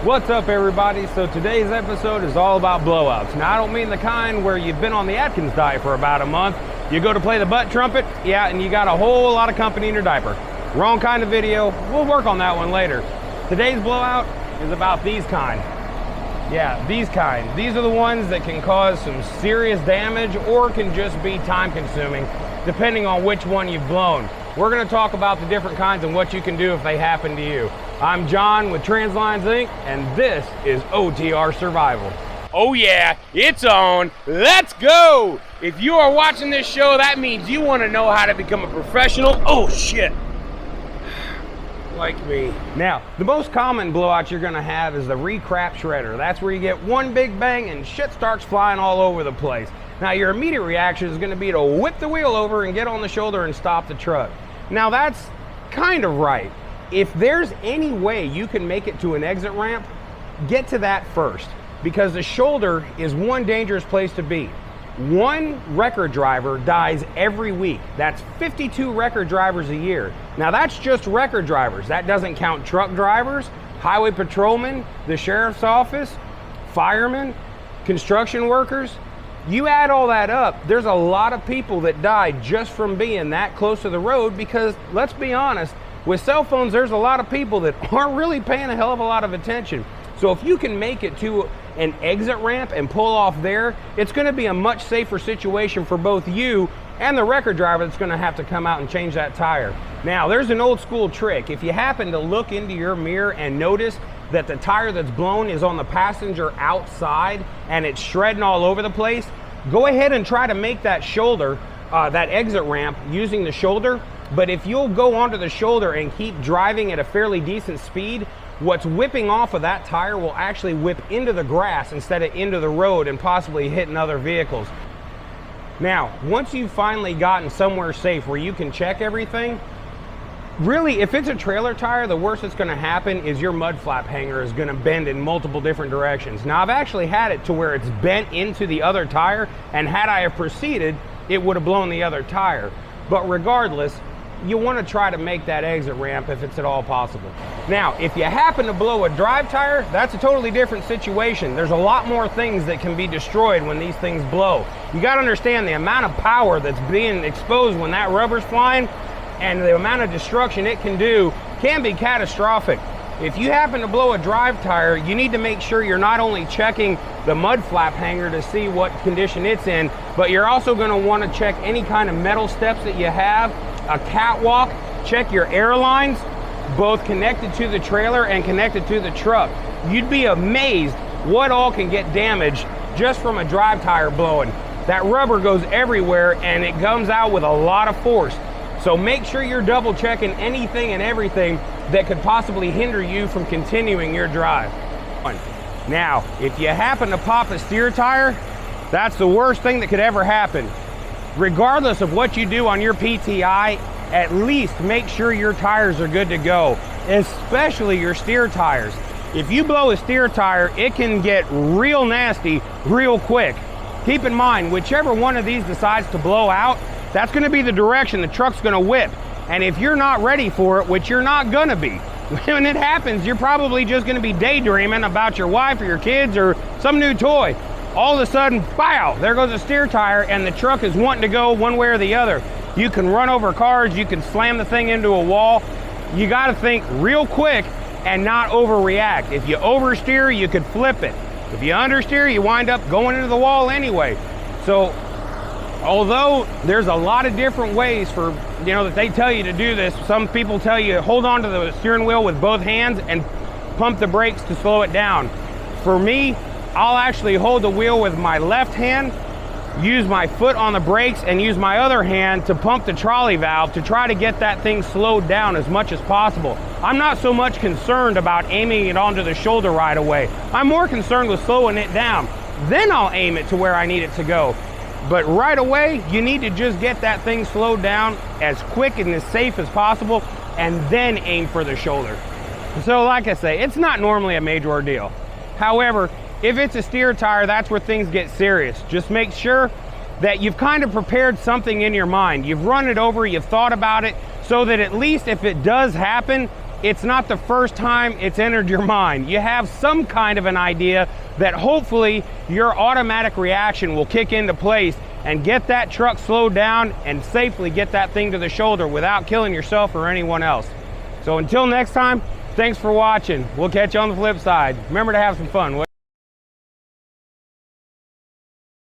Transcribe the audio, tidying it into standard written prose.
What's up, everybody? So today's episode is all about blowouts. Now, I don't mean the kind where you've been on the Atkins diet for about a month, you go to play the butt trumpet, yeah, and you got a whole lot of company in your diaper. Wrong kind of video. We'll work on that one later. Today's blowout is about these kind. Yeah, these kind. These are the ones that can cause some serious damage or can just be time consuming, depending on which one you've blown. We're going to talk about the different kinds and what you can do if they happen to you. I'm John with Translines Inc., and this is OTR Survival. Oh yeah, it's on. Let's go! If you are watching this show, that means you want to know how to become a professional. Oh shit! Like me. Now, the most common blowout you're going to have is the recrap shredder. That's where you get one big bang and shit starts flying all over the place. Now, your immediate reaction is going to be to whip the wheel over and get on the shoulder and stop the truck. Now, that's kind of right. If there's any way you can make it to an exit ramp, get to that first, because the shoulder is one dangerous place to be. One record driver dies every week. That's 52 record drivers a year. Now, that's just record drivers. That doesn't count truck drivers, highway patrolmen, the sheriff's office, firemen, construction workers. You add all that up, there's a lot of people that die just from being that close to the road, because let's be honest, with cell phones, there's a lot of people that aren't really paying a hell of a lot of attention. So if you can make it to an exit ramp and pull off there, it's going to be a much safer situation for both you and the record driver that's going to have to come out and change that tire. Now, there's an old school trick. If you happen to look into your mirror and notice that the tire that's blown is on the passenger outside and it's shredding all over the place, go ahead and try to make that shoulder, that exit ramp using the shoulder. But if you'll go onto the shoulder and keep driving at a fairly decent speed, what's whipping off of that tire will actually whip into the grass instead of into the road and possibly hitting other vehicles. Now, once you've finally gotten somewhere safe where you can check everything, really, if it's a trailer tire, the worst that's going to happen is your mud flap hanger is going to bend in multiple different directions. Now, I've actually had it to where it's bent into the other tire, and had I have proceeded, it would have blown the other tire. But regardless, you want to try to make that exit ramp if it's at all possible. Now, if you happen to blow a drive tire, that's a totally different situation. There's a lot more things that can be destroyed when these things blow. You got to understand the amount of power that's being exposed when that rubber's flying, and the amount of destruction it can do can be catastrophic. If you happen to blow a drive tire, you need to make sure you're not only checking the mud flap hanger to see what condition it's in, but you're also going to want to check any kind of metal steps that you have, a catwalk, check your air lines, both connected to the trailer and connected to the truck. You'd be amazed what all can get damaged just from a drive tire blowing. That rubber goes everywhere and it comes out with a lot of force. So make sure you're double checking anything and everything that could possibly hinder you from continuing your drive. Now, if you happen to pop a steer tire, that's the worst thing that could ever happen. Regardless of what you do on your PTI, at least make sure your tires are good to go, especially your steer tires. If you blow a steer tire, it can get real nasty real quick. Keep in mind, whichever one of these decides to blow out, that's going to be the direction the truck's going to whip. And if you're not ready for it, which you're not going to be, when it happens, you're probably just going to be daydreaming about your wife or your kids or some new toy. All of a sudden, pow, there goes a steer tire, and the truck is wanting to go one way or the other. You can run over cars, you can slam the thing into a wall. You got to think real quick and not overreact. If you oversteer, you could flip it. If you understeer, you wind up going into the wall anyway. So, although there's a lot of different ways for, that they tell you to do this, some people tell you hold on to the steering wheel with both hands and pump the brakes to slow it down. For me, I'll actually hold the wheel with my left hand, use my foot on the brakes, and use my other hand to pump the trolley valve to try to get that thing slowed down as much as possible. I'm not so much concerned about aiming it onto the shoulder right away. I'm more concerned with slowing it down. Then I'll aim it to where I need it to go. But right away, you need to just get that thing slowed down as quick and as safe as possible, and then aim for the shoulder. So like I say, it's not normally a major ordeal. However, if it's a steer tire, that's where things get serious. Just make sure that you've kind of prepared something in your mind. You've run it over, you've thought about it, so that at least if it does happen, it's not the first time it's entered your mind. You have some kind of an idea that hopefully your automatic reaction will kick into place and get that truck slowed down and safely get that thing to the shoulder without killing yourself or anyone else. So until next time, thanks for watching. We'll catch you on the flip side. Remember to have some fun.